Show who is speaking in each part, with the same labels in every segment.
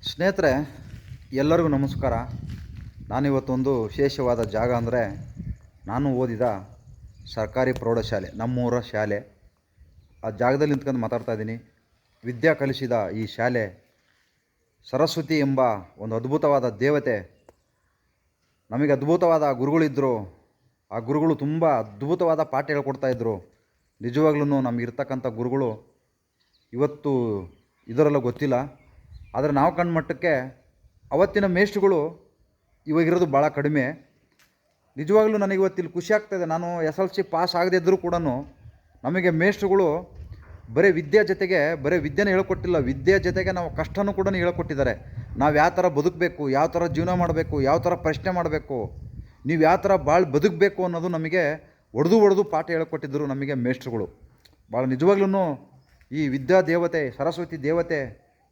Speaker 1: ಸ್ನೇಹಿತರೆ, ಎಲ್ಲರಿಗೂ ನಮಸ್ಕಾರ. ನಾನಿವತ್ತೊಂದು ವಿಶೇಷವಾದ ಜಾಗ ಅಂದರೆ ನಾನು ಓದಿದ ಸರ್ಕಾರಿ ಪ್ರೌಢಶಾಲೆ, ನಮ್ಮೂರ ಶಾಲೆ. ಆ ಜಾಗದಲ್ಲಿ ನಿಂತ್ಕೊಂಡು ಮಾತಾಡ್ತಾ ಇದ್ದೀನಿ. ವಿದ್ಯಾ ಕಲಿಸಿದ ಈ ಶಾಲೆ ಸರಸ್ವತಿ ಎಂಬ ಒಂದು ಅದ್ಭುತವಾದ ದೇವತೆ. ನಮಗೆ ಅದ್ಭುತವಾದ ಗುರುಗಳಿದ್ದರು. ಆ ಗುರುಗಳು ತುಂಬ ಅದ್ಭುತವಾದ ಪಾಠ ಹೇಳ್ಕೊಡ್ತಾಯಿದ್ರು. ನಿಜವಾಗ್ಲೂ ನಮಗಿರ್ತಕ್ಕಂಥ ಗುರುಗಳು ಇವತ್ತು ಇದರೆಲ್ಲ ಗೊತ್ತಿಲ್ಲ. ಆದರೆ ನಾವು ಕಂಡ ಮಟ್ಟಕ್ಕೆ ಅವತ್ತಿನ ಮೇಷ್ಟ್ರುಗಳು ಇವಾಗಿರೋದು ಭಾಳ ಕಡಿಮೆ. ನಿಜವಾಗ್ಲೂ ನನಗೆ ಇವತ್ತಿಲ್ಲಿ ಖುಷಿ ಆಗ್ತಾಯಿದೆ. ನಾನು SLC ಪಾಸ್ ಆಗದೇ ಇದ್ದರೂ ಕೂಡ ನಮಗೆ ಮೇಷ್ಟ್ರುಗಳು ಬರೀ ವಿದ್ಯೆ ಜೊತೆಗೆ ಬರೀ ವಿದ್ಯೆನೇ ಹೇಳ್ಕೊಟ್ಟಿಲ್ಲ, ವಿದ್ಯೆ ಜೊತೆಗೆ ನಾವು ಕಷ್ಟನೂ ಕೂಡ ಹೇಳ್ಕೊಟ್ಟಿದ್ದಾರೆ. ನಾವು ಯಾವ ಥರ ಬದುಕಬೇಕು, ಯಾವ ಥರ ಜೀವನ ಮಾಡಬೇಕು, ಯಾವ ಥರ ಪ್ರಶ್ನೆ ಮಾಡಬೇಕು, ನೀವು ಯಾವ ಥರ ಭಾಳ ಬದುಕಬೇಕು ಅನ್ನೋದು ನಮಗೆ ಹೊಡೆದು ಪಾಠ ಹೇಳ್ಕೊಟ್ಟಿದ್ದರು ನಮಗೆ ಮೇಷ್ಟ್ರುಗಳು. ಭಾಳ ನಿಜವಾಗ್ಲೂ ಈ ವಿದ್ಯಾ ದೇವತೆ, ಸರಸ್ವತಿ ದೇವತೆ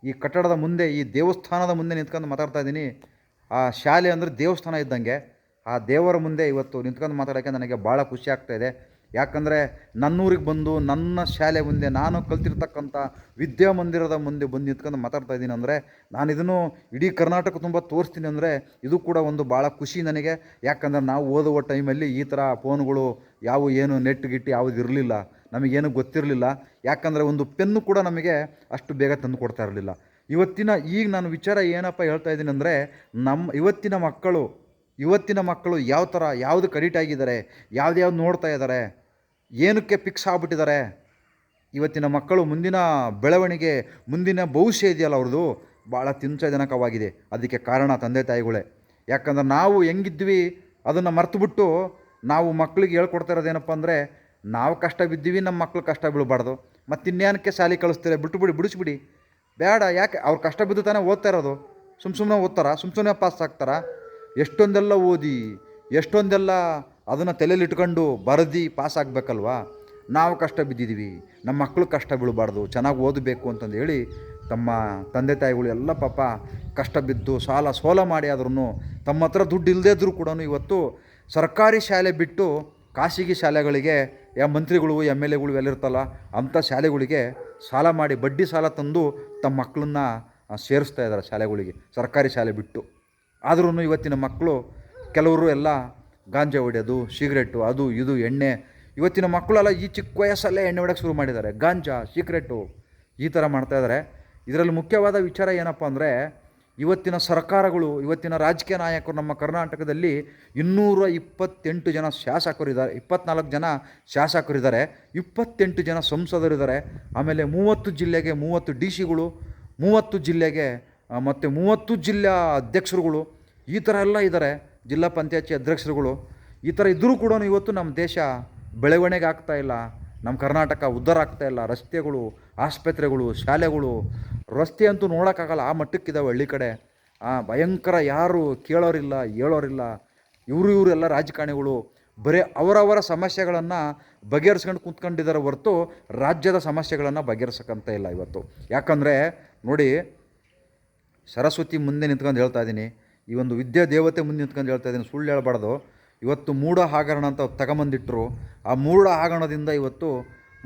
Speaker 1: ಈ ಕಟ್ಟಡದ ಮುಂದೆ, ಈ ದೇವಸ್ಥಾನದ ಮುಂದೆ ನಿಂತ್ಕೊಂಡು ಮಾತಾಡ್ತಾ ಇದ್ದೀನಿ. ಆ ಶಾಲೆ ಅಂದರೆ ದೇವಸ್ಥಾನ ಇದ್ದಂಗೆ. ಆ ದೇವರ ಮುಂದೆ ಇವತ್ತು ನಿಂತ್ಕೊಂಡು ಮಾತಾಡೋಕ್ಕೆ ನನಗೆ ಭಾಳ ಖುಷಿ ಆಗ್ತಾಯಿದೆ. ಯಾಕಂದರೆ ನನ್ನೂರಿಗೆ ಬಂದು ನನ್ನ ಶಾಲೆ ಮುಂದೆ, ನಾನು ಕಲ್ತಿರ್ತಕ್ಕಂಥ ವಿದ್ಯಾಮಂದಿರದ ಮುಂದೆ ಬಂದು ನಿಂತ್ಕೊಂಡು ಮಾತಾಡ್ತಾ ಇದ್ದೀನಿ ಅಂದರೆ, ನಾನು ಇದನ್ನು ಇಡೀ ಕರ್ನಾಟಕ ತುಂಬ ತೋರಿಸ್ತೀನಿ ಅಂದರೆ ಇದು ಕೂಡ ಒಂದು ಭಾಳ ಖುಷಿ ನನಗೆ. ಯಾಕಂದರೆ ನಾವು ಓದುವ ಟೈಮಲ್ಲಿ ಈ ಥರ ಫೋನ್ಗಳು ಏನು ನೆಟ್ ಗಿಟ್ಟು ಯಾವುದು ಇರಲಿಲ್ಲ, ನಮಗೇನು ಗೊತ್ತಿರಲಿಲ್ಲ. ಯಾಕಂದರೆ ಒಂದು ಪೆನ್ನು ಕೂಡ ನಮಗೆ ಅಷ್ಟು ಬೇಗ ತಂದು ಕೊಡ್ತಾ ಇರಲಿಲ್ಲ. ಈಗ ನಾನು ವಿಚಾರ ಏನಪ್ಪ ಹೇಳ್ತಾ ಇದ್ದೀನಿ ಅಂದರೆ, ಇವತ್ತಿನ ಮಕ್ಕಳು ಯಾವ ಥರ ಯಾವುದಕ್ಕೆ ಅಡಿಟ್ ಆಗಿದ್ದಾರೆ, ಯಾವ್ದು ನೋಡ್ತಾ ಇದ್ದಾರೆ, ಏನಕ್ಕೆ ಫಿಕ್ಸ್ ಆಗ್ಬಿಟ್ಟಿದ್ದಾರೆ. ಇವತ್ತಿನ ಮಕ್ಕಳು ಮುಂದಿನ ಬೆಳವಣಿಗೆ, ಮುಂದಿನ ಭವಿಷ್ಯ ಇದೆಯಲ್ಲ ಅವ್ರದ್ದು, ಭಾಳ ಚಿಂತಾಜನಕವಾಗಿದೆ. ಅದಕ್ಕೆ ಕಾರಣ ತಂದೆ ತಾಯಿಗಳೇ. ಯಾಕಂದ್ರೆ ನಾವು ಹೆಂಗಿದ್ವಿ ಅದನ್ನು ಮರ್ತುಬಿಟ್ಟು ನಾವು ಮಕ್ಕಳಿಗೆ ಹೇಳ್ಕೊಡ್ತಾ ಇರೋದೇನಪ್ಪ ಅಂದರೆ, ನಾವು ಕಷ್ಟ ಬಿದ್ದೀವಿ, ನಮ್ಮ ಮಕ್ಕಳು ಕಷ್ಟ ಬೀಳಬಾರ್ದು. ಮತ್ತು ಇನ್ನೇನಕ್ಕೆ ಶಾಲೆ ಕಳಿಸ್ತೀರ, ಬಿಡಿಸ್ಬಿಡಿ ಬೇಡ. ಯಾಕೆ ಅವ್ರು ಕಷ್ಟ ಬಿದ್ದು ತಾನೇ ಓದ್ತಾ ಇರೋದು. ಸುಮ್ಮನೆ ಓದ್ತಾರ, ಸುಮ್ಮನೆ ಪಾಸ್ ಆಗ್ತಾರ. ಎಷ್ಟೊಂದೆಲ್ಲ ಓದಿ, ಎಷ್ಟೊಂದೆಲ್ಲ ಅದನ್ನು ತಲೆಯಲ್ಲಿ ಇಟ್ಕೊಂಡು ಬರೆದು ಪಾಸ್ ಆಗಬೇಕಲ್ವಾ. ನಾವು ಕಷ್ಟ ಬಿದ್ದಿದ್ದೀವಿ, ನಮ್ಮ ಮಕ್ಕಳು ಕಷ್ಟ ಬೀಳಬಾರ್ದು, ಚೆನ್ನಾಗಿ ಓದಬೇಕು ಅಂತಂದು ಹೇಳಿ ತಮ್ಮ ತಂದೆ ತಾಯಿಗಳು ಎಲ್ಲ ಪಾಪ ಕಷ್ಟ ಬಿದ್ದು ಸೋಲ ಮಾಡಿ ಆದ್ರೂ ತಮ್ಮ ಹತ್ರ ದುಡ್ಡು ಇಲ್ಲದೇ ಇದ್ದರೂ ಕೂಡ ಇವತ್ತು ಸರ್ಕಾರಿ ಶಾಲೆ ಬಿಟ್ಟು ಖಾಸಗಿ ಶಾಲೆಗಳಿಗೆ, ಮಂತ್ರಿಗಳು MLAಗಳು ಇರ್ತಲ್ಲ ಅಂಥ ಶಾಲೆಗಳಿಗೆ ಸಾಲ ಮಾಡಿ, ಬಡ್ಡಿ ಸಾಲ ತಂದು ತಮ್ಮ ಮಕ್ಕಳನ್ನ ಸೇರಿಸ್ತಾ ಇದ್ದಾರೆ ಶಾಲೆಗಳಿಗೆ, ಸರ್ಕಾರಿ ಶಾಲೆ ಬಿಟ್ಟು. ಆದ್ರೂ ಇವತ್ತಿನ ಮಕ್ಕಳು ಕೆಲವರು ಎಲ್ಲ ಗಾಂಜಾ ಹೊಡೆಯೋದು, ಸಿಗರೇಟು, ಅದು ಇದು ಎಣ್ಣೆ. ಇವತ್ತಿನ ಮಕ್ಕಳೆಲ್ಲ ಈ ಚಿಕ್ಕ ವಯಸ್ಸಲ್ಲೇ ಎಣ್ಣೆ ಹೊಡೆಯೋಕ್ಕೆ ಶುರು ಮಾಡಿದ್ದಾರೆ. ಗಾಂಜಾ, ಸಿಗರೇಟು ಈ ಥರ ಮಾಡ್ತಾಯಿದ್ದಾರೆ. ಇದರಲ್ಲಿ ಮುಖ್ಯವಾದ ವಿಚಾರ ಏನಪ್ಪ ಅಂದರೆ, ಇವತ್ತಿನ ಸರ್ಕಾರಗಳು, ಇವತ್ತಿನ ರಾಜಕೀಯ ನಾಯಕರು ನಮ್ಮ ಕರ್ನಾಟಕದಲ್ಲಿ 228 ಜನ ಶಾಸಕರಿದ್ದಾರೆ, 24 ಜನ ಶಾಸಕರಿದ್ದಾರೆ, 28 ಜನ ಸಂಸದರಿದ್ದಾರೆ. ಆಮೇಲೆ 30 ಜಿಲ್ಲೆಗೆ 30 DC ಗಳು, 30 ಜಿಲ್ಲೆಗೆ ಮತ್ತು 30 ಜಿಲ್ಲಾ ಅಧ್ಯಕ್ಷರುಗಳು, ಈ ಥರ ಎಲ್ಲ ಇದ್ದಾರೆ. ಜಿಲ್ಲಾ ಪಂಚಾಯತಿ ಅಧ್ಯಕ್ಷರುಗಳು ಈ ಥರ ಇದ್ದರೂ ಕೂಡ ಇವತ್ತು ನಮ್ಮ ದೇಶ ಬೆಳವಣಿಗೆ ಆಗ್ತಾಯಿಲ್ಲ, ನಮ್ಮ ಕರ್ನಾಟಕ ಉದ್ಧಾರ ಆಗ್ತಾಯಿಲ್ಲ. ರಸ್ತೆಗಳು, ಆಸ್ಪತ್ರೆಗಳು, ಶಾಲೆಗಳು, ರಸ್ತೆ ಅಂತೂ ನೋಡೋಕ್ಕಾಗಲ್ಲ, ಆ ಮಟ್ಟಕ್ಕಿದ್ದಾವೆ ಹಳ್ಳಿ ಕಡೆ. ಭಯಂಕರ, ಯಾರು ಕೇಳೋರಿಲ್ಲ, ಹೇಳೋರಿಲ್ಲ. ಇವರೆಲ್ಲ ರಾಜಕಾರಣಿಗಳು ಬರೀ ಅವರವರ ಸಮಸ್ಯೆಗಳನ್ನು ಬಗೆಹರಿಸ್ಕೊಂಡು ಕೂತ್ಕೊಂಡಿದ್ದಾರೆ ಹೊರತು ರಾಜ್ಯದ ಸಮಸ್ಯೆಗಳನ್ನು ಬಗೆಹರಿಸೋಕ್ಕಂತ ಇಲ್ಲ ಇವತ್ತು. ಯಾಕಂದರೆ ನೋಡಿ, ಸರಸ್ವತಿ ಮುಂದೆ ನಿಂತ್ಕೊಂಡು ಹೇಳ್ತಾ ಇದ್ದೀನಿ, ಈ ಒಂದು ವಿದ್ಯಾ ದೇವತೆ ಮುಂದೆ ನಿಂತ್ಕೊಂಡು ಹೇಳ್ತಾ ಇದ್ದೀನಿ, ಸುಳ್ಳು ಹೇಳ್ಬಾರ್ದು. ಇವತ್ತು ಮೂಢ ಹಗರಣ ಅಂತ ತಗೊಂಬಂದಿಟ್ಟರು. ಆ ಮೂಢ ಹಗರಣದಿಂದ ಇವತ್ತು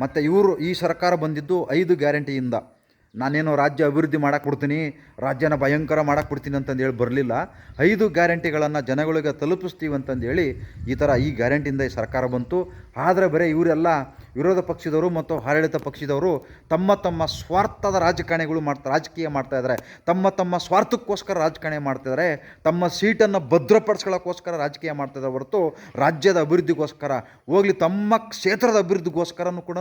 Speaker 1: ಮತ್ತು ಈ ಸರ್ಕಾರ ಬಂದಿದ್ದು 5 ಗ್ಯಾರಂಟಿಯಿಂದ. ನಾನೇನೋ ರಾಜ್ಯ ಅಭಿವೃದ್ಧಿ ಮಾಡಕ್ಕೆ ಕೊಡ್ತೀನಿ, ರಾಜ್ಯನ ಭಯಂಕರ ಮಾಡಕ್ಕೆ ಕೊಡ್ತೀನಿ ಅಂತಂದು ಹೇಳಿ ಬರಲಿಲ್ಲ. 5 ಗ್ಯಾರಂಟಿಗಳನ್ನು ಜನಗಳಿಗೆ ತಲುಪಿಸ್ತೀವಿ ಅಂತಂದೇಳಿ ಈ ಗ್ಯಾರಂಟಿಯಿಂದ ಈ ಸರ್ಕಾರ ಬಂತು. ಆದರೆ ಬರೀ ಇವರೆಲ್ಲ ವಿರೋಧ ಪಕ್ಷದವರು ಮತ್ತು ಆಡಳಿತ ಪಕ್ಷದವರು ತಮ್ಮ ಸ್ವಾರ್ಥದ ರಾಜಕೀಯ ಮಾಡ್ತಾಯಿದ್ದಾರೆ. ತಮ್ಮ ಸ್ವಾರ್ಥಕ್ಕೋಸ್ಕರ ರಾಜಕಾರಣ ಮಾಡ್ತಾಯಿದ್ದಾರೆ. ತಮ್ಮ ಸೀಟನ್ನು ಭದ್ರಪಡಿಸ್ಕೊಳ್ಳೋಕ್ಕೋಸ್ಕರ ರಾಜಕೀಯ ಮಾಡ್ತಾಯಿದ್ದಾರೆ ಹೊರತು ರಾಜ್ಯದ ಅಭಿವೃದ್ಧಿಗೋಸ್ಕರ ಹೋಗಲಿ, ತಮ್ಮ ಕ್ಷೇತ್ರದ ಅಭಿವೃದ್ಧಿಗೋಸ್ಕರನೂ ಕೂಡ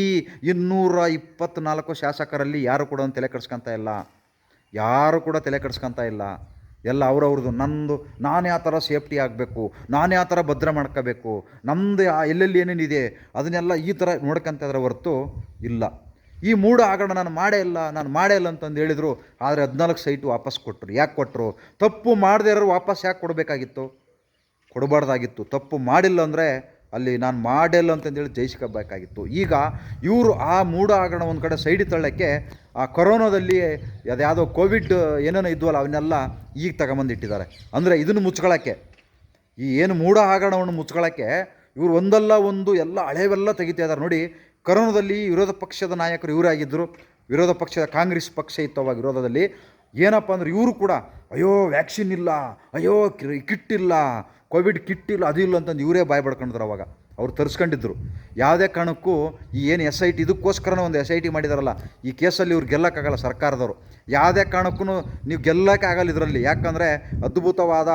Speaker 1: ಈ 224 ಶಾಸಕರಲ್ಲಿ ಯಾರು ಕೂಡ ತಲೆ ಕೆಡಿಸ್ಕೊತಾ ಇಲ್ಲ. ಎಲ್ಲ ಅವ್ರವ್ರದ್ದು, ನಾನು ಯಾವ ಥರ ಸೇಫ್ಟಿ ಆಗಬೇಕು, ನಾನು ಯಾವ ಥರ ಭದ್ರ ಮಾಡ್ಕೋಬೇಕು, ನಮ್ಮದು ಎಲ್ಲೆಲ್ಲಿ ಏನೇನಿದೆ ಅದನ್ನೆಲ್ಲ ಈ ಥರ ನೋಡ್ಕೊತ ಇದ್ರೆ ಹೊರತು ಇಲ್ಲ. ಈ ಮೂಢ ಹಗರಣ ನಾನು ಮಾಡೇ ಇಲ್ಲ ಅಂತಂದು ಹೇಳಿದರು. ಆದರೆ 14 ಸೈಟು ವಾಪಸ್ ಕೊಟ್ಟರು. ಯಾಕೆ ಕೊಟ್ಟರು? ತಪ್ಪು ಮಾಡದೇ ಇರೋರು ವಾಪಸ್ ಯಾಕೆ ಕೊಡಬಾರ್ದಾಗಿತ್ತು. ತಪ್ಪು ಮಾಡಿಲ್ಲ ಅಂದರೆ ಅಲ್ಲಿ ನಾನು ಮಾಡಿಲ್ಲ ಅಂತಂದೇಳಿ ಜಯಿಸ್ಕೋಬೇಕಾಗಿತ್ತು. ಈಗ ಇವರು ಆ ಮೂಢ ಹಗರಣ ಒಂದು ಕಡೆ ಸೈಡಿಗೆ ತಳ್ಳೋಕ್ಕೆ, ಆ ಕೊರೋನಾದಲ್ಲಿ ಯಾವುದೋ ಕೋವಿಡ್ ಏನೇನೋ ಇದ್ವಲ್ಲ ಅವನ್ನೆಲ್ಲ ಈಗ ತಗೊಂಬಂದಿಟ್ಟಿದ್ದಾರೆ. ಅಂದರೆ ಇದನ್ನು ಮುಚ್ಕೊಳ್ಳೋಕ್ಕೆ, ಈ ಏನು ಮೂಢ ಹಗರಣವನ್ನು ಮುಚ್ಕೊಳ್ಳೋಕ್ಕೆ ಇವರು ಒಂದಲ್ಲ ಒಂದು ಎಲ್ಲ ಹಳೆವೆಲ್ಲ ತೆಗಿತಾ ಇದ್ದಾರೆ. ನೋಡಿ, ಕೊರೋನಾದಲ್ಲಿ ವಿರೋಧ ಪಕ್ಷದ ನಾಯಕರು ಇವರೇ ಆಗಿದ್ದರು. ವಿರೋಧ ಪಕ್ಷದ ಕಾಂಗ್ರೆಸ್ ಪಕ್ಷ ಇತ್ತು ಅವಾಗ ವಿರೋಧದಲ್ಲಿ. ಏನಪ್ಪ ಅಂದ್ರೆ ಇವರು ಕೂಡ ಅಯ್ಯೋ ವ್ಯಾಕ್ಸಿನ್ ಇಲ್ಲ, ಅಯ್ಯೋ ಕಿಟ್ ಇಲ್ಲ, ಕೋವಿಡ್ ಕಿಟ್ ಇಲ್ಲ, ಅದು ಇಲ್ಲ ಅಂತಂದು ಇವರೇ ಬಾಯ್ ಬಡ್ಕೊಂಡಿದ್ರು. ಅವಾಗ ಅವ್ರು ತರಿಸ್ಕೊಂಡಿದ್ರು. ಯಾವುದೇ ಕಾರಣಕ್ಕೂ ಈ ಏನು SIT ಇದಕ್ಕೋಸ್ಕರನೇ ಒಂದು SIT ಮಾಡಿದಾರಲ್ಲ, ಈ ಕೇಸಲ್ಲಿ ಇವ್ರು ಗೆಲ್ಲಕ್ಕಾಗಲ್ಲ ಸರ್ಕಾರದವರು. ಯಾವುದೇ ಕಾರಣಕ್ಕೂ ನೀವು ಗೆಲ್ಲಕ್ಕೆ ಆಗಲ್ಲ ಇದರಲ್ಲಿ. ಯಾಕಂದರೆ ಅದ್ಭುತವಾದ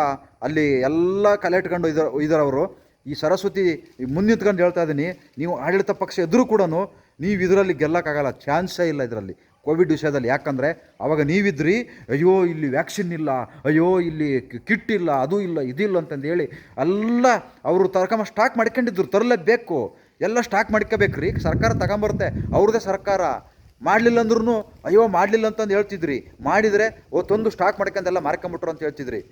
Speaker 1: ಅಲ್ಲಿ ಎಲ್ಲ ಕಲೆ ಇಟ್ಕೊಂಡು ಇದ್ದಾರೆ ಅವರು. ಈ ಸರಸ್ವತಿ ಮುಂದಿತ್ಕೊಂಡು ಹೇಳ್ತಾ ಇದ್ದೀನಿ, ನೀವು ಆಡಳಿತ ಪಕ್ಷ ಎದುರು ಕೂಡ ನೀವು ಇದರಲ್ಲಿ ಗೆಲ್ಲಕ್ಕಾಗಲ್ಲ, ಚಾನ್ಸೇ ಇಲ್ಲ ಇದರಲ್ಲಿ ಕೋವಿಡ್ ವಿಷಯದಲ್ಲಿ. ಯಾಕಂದರೆ ಆವಾಗ ನೀವಿದ್ರಿ, ಅಯ್ಯೋ ಇಲ್ಲಿ ವ್ಯಾಕ್ಸಿನ್ ಇಲ್ಲ, ಅಯ್ಯೋ ಇಲ್ಲಿ ಕಿಟ್ ಇಲ್ಲ, ಅದು ಇಲ್ಲ, ಇದಿಲ್ಲ ಅಂತಂದು ಹೇಳಿ ಎಲ್ಲ ಅವರು ಸ್ಟಾಕ್ ಮಾಡ್ಕೊಂಡಿದ್ರು. ತರಲೇಬೇಕು, ಎಲ್ಲ ಸ್ಟಾಕ್ ಮಾಡ್ಕೋಬೇಕ್ರಿ. ಸರ್ಕಾರ ತಗೊಂಬರುತ್ತೆ, ಅವ್ರದ್ದೇ ಸರ್ಕಾರ. ಮಾಡಲಿಲ್ಲ ಅಂದ್ರೂ ಅಯ್ಯೋ ಮಾಡಲಿಲ್ಲ ಅಂತಂದು ಹೇಳ್ತಿದ್ರಿ, ಮಾಡಿದರೆ ತಂದು ಸ್ಟಾಕ್ ಮಾಡ್ಕೊಂಡೆಲ್ಲ ಮಾರ್ಕೊಂಬಿಟ್ರು ಅಂತ ಹೇಳ್ತಿದ್ರಿ.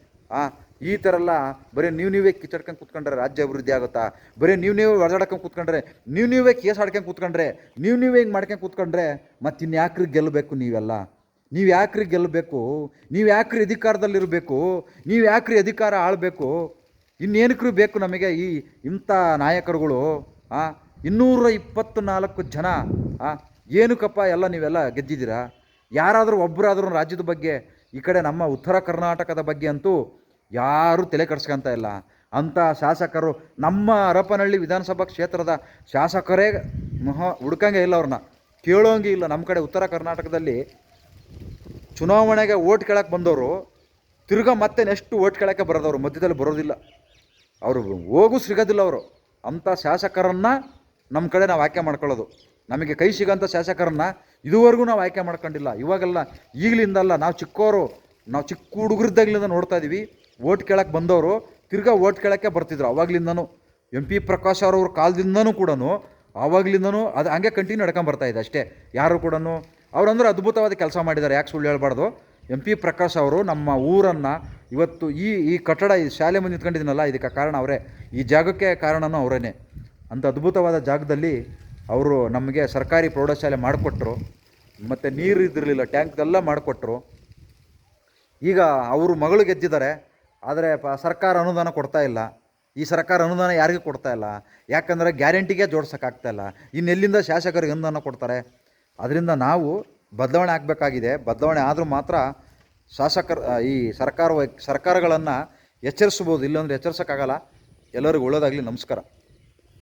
Speaker 1: ಈ ಥರ ಎಲ್ಲ ಬರೀ ನೀವೇ ಕಿಚ್ಚಾಡ್ಕೊಂಡು ಕೂತ್ಕೊಂಡ್ರೆ ರಾಜ್ಯ ಅಭಿವೃದ್ಧಿ ಆಗುತ್ತಾ? ಬರೀ ನೀವೇ ಹೊಡೆದಾಡ್ಕೊಂಡು ಕೂತ್ಕೊಂಡ್ರೆ, ನೀವೇ ಕೇಸ್ ಆಡ್ಕೊಂಡು ಕೂತ್ಕೊಂಡ್ರೆ, ನೀವೇ ಹಿಂಗೆ ಮಾಡ್ಕೊಂಡು ಕೂತ್ಕೊಂಡ್ರೆ ಮತ್ತೆ ಇನ್ಯಾಕ್ರಿ ಗೆಲ್ಲಬೇಕು? ನೀವು ಯಾಕ್ರಿ ಗೆಲ್ಲಬೇಕು? ನೀವು ಯಾಕ್ರಿ ಅಧಿಕಾರದಲ್ಲಿರಬೇಕು? ನೀವು ಯಾಕ್ರಿ ಅಧಿಕಾರ ಆಳಬೇಕು? ಇನ್ನೇನಕ್ರಿ ಬೇಕು ನಮಗೆ ಇಂಥ ನಾಯಕರುಗಳು? 224 ಜನ ಏನಕ್ಕಪ್ಪ ಎಲ್ಲ ನೀವೆಲ್ಲ ಗೆದ್ದಿದ್ದೀರಾ? ಯಾರಾದರೂ ಒಬ್ಬರಾದ್ರೂ ರಾಜ್ಯದ ಬಗ್ಗೆ, ಈ ಕಡೆ ನಮ್ಮ ಉತ್ತರ ಕರ್ನಾಟಕದ ಬಗ್ಗೆ ಅಂತೂ ಯಾರೂ ತಲೆ ಕೆಡಿಸ್ಕೊಂತ ಇಲ್ಲ. ಅಂಥ ಶಾಸಕರು ನಮ್ಮ ಹರಪನಹಳ್ಳಿ ವಿಧಾನಸಭಾ ಕ್ಷೇತ್ರದ ಶಾಸಕರೇ ಹುಡ್ಕಂಗೆ ಇಲ್ಲ, ಅವ್ರನ್ನ ಕೇಳೋಂಗೆ ಇಲ್ಲ. ನಮ್ಮ ಕಡೆ ಉತ್ತರ ಕರ್ನಾಟಕದಲ್ಲಿ ಚುನಾವಣೆಗೆ ಓಟ್ ಕೇಳಕ್ಕೆ ಬಂದವರು ತಿರ್ಗಾ ಮತ್ತೆ ನೆಕ್ಸ್ಟ್ ಓಟ್ ಕೇಳೋಕ್ಕೆ ಬರೋದವರು, ಮಧ್ಯದಲ್ಲಿ ಬರೋದಿಲ್ಲ ಅವರು, ಹೋಗೂ ಸಿಗೋದಿಲ್ಲ ಅವರು. ಅಂಥ ಶಾಸಕರನ್ನು ನಮ್ಮ ಕಡೆ ನಾವು ಆಯ್ಕೆ ಮಾಡ್ಕೊಳ್ಳೋದು. ನಮಗೆ ಕೈ ಸಿಗೋಂಥ ಶಾಸಕರನ್ನು ಇದುವರೆಗೂ ನಾವು ಆಯ್ಕೆ ಮಾಡ್ಕೊಂಡಿಲ್ಲ. ಇವಾಗೆಲ್ಲ ಈಗಲಿಂದಲ್ಲ, ನಾವು ಚಿಕ್ಕ ಹುಡುಗರಿದ್ದಾಗಲಿಂದ ನೋಡ್ತಾ ಇದ್ದೀವಿ. ಓಟ್ ಕೇಳಕ್ಕೆ ಬಂದವರು ತಿರ್ಗಾ ಓಟ್ ಕೇಳೋಕ್ಕೆ ಬರ್ತಿದ್ರು. ಅವಾಗಲಿಂದನೂ MP ಪ್ರಕಾಶ್ ಅವ್ರವ್ರ ಕಾಲದಿಂದನೂ ಕೂಡ ಆವಾಗಲಿಂದನೂ ಅದು ಹಂಗೆ ಕಂಟಿನ್ಯೂ ನಡ್ಕೊಂಬರ್ತಾಯಿದೆ ಅಷ್ಟೇ. ಯಾರು ಕೂಡ ಅವರಂದ್ರೆ ಅದ್ಭುತವಾದ ಕೆಲಸ ಮಾಡಿದ್ದಾರೆ, ಯಾಕೆ ಸುಳ್ಳು ಹೇಳ್ಬಾರ್ದು. MP ಪ್ರಕಾಶ್ ಅವರು ನಮ್ಮ ಊರನ್ನು ಇವತ್ತು ಈ ಕಟ್ಟಡ, ಈ ಶಾಲೆ ಮುಂದೆ ನಿಂತ್ಕೊಂಡಿದ್ದೀನಲ್ಲ, ಇದಕ್ಕೆ ಕಾರಣ ಅವರೇ. ಈ ಜಾಗಕ್ಕೆ ಕಾರಣನೂ ಅವರೇನೆ. ಅಂಥ ಅದ್ಭುತವಾದ ಜಾಗದಲ್ಲಿ ಅವರು ನಮಗೆ ಸರ್ಕಾರಿ ಪ್ರೌಢಶಾಲೆ ಮಾಡಿಕೊಟ್ರು. ಮತ್ತು ನೀರು ಇದ್ದಿರಲಿಲ್ಲ, ಟ್ಯಾಂಕ್ದೆಲ್ಲ ಮಾಡಿಕೊಟ್ರು. ಈಗ ಅವರು ಮಗಳು ಗೆದ್ದಿದ್ದಾರೆ, ಆದರೆ ಸರ್ಕಾರ ಅನುದಾನ ಕೊಡ್ತಾ ಇಲ್ಲ. ಈ ಸರ್ಕಾರ ಅನುದಾನ ಯಾರಿಗೂ ಕೊಡ್ತಾ ಇಲ್ಲ. ಯಾಕಂದರೆ ಗ್ಯಾರಂಟಿಗೆ ಜೋಡ್ಸೋಕ್ಕಾಗ್ತಾಯಿಲ್ಲ. ಇನ್ನೆಲ್ಲಿಂದ ಶಾಸಕರಿಗೆ ಅನುದಾನ ಕೊಡ್ತಾರೆ? ಅದರಿಂದ ನಾವು ಬದಲಾವಣೆ ಆಗಬೇಕಾಗಿದೆ. ಬದಲಾವಣೆ ಆದರೂ ಮಾತ್ರ ಈ ಸರ್ಕಾರಗಳನ್ನು ಎಚ್ಚರಿಸ್ಬೋದು, ಇಲ್ಲಾಂದರೆ ಎಚ್ಚರಿಸೋಕ್ಕಾಗಲ್ಲ. ಎಲ್ಲರಿಗೂ ಒಳ್ಳೆಯದಾಗಲಿ. ನಮಸ್ಕಾರ.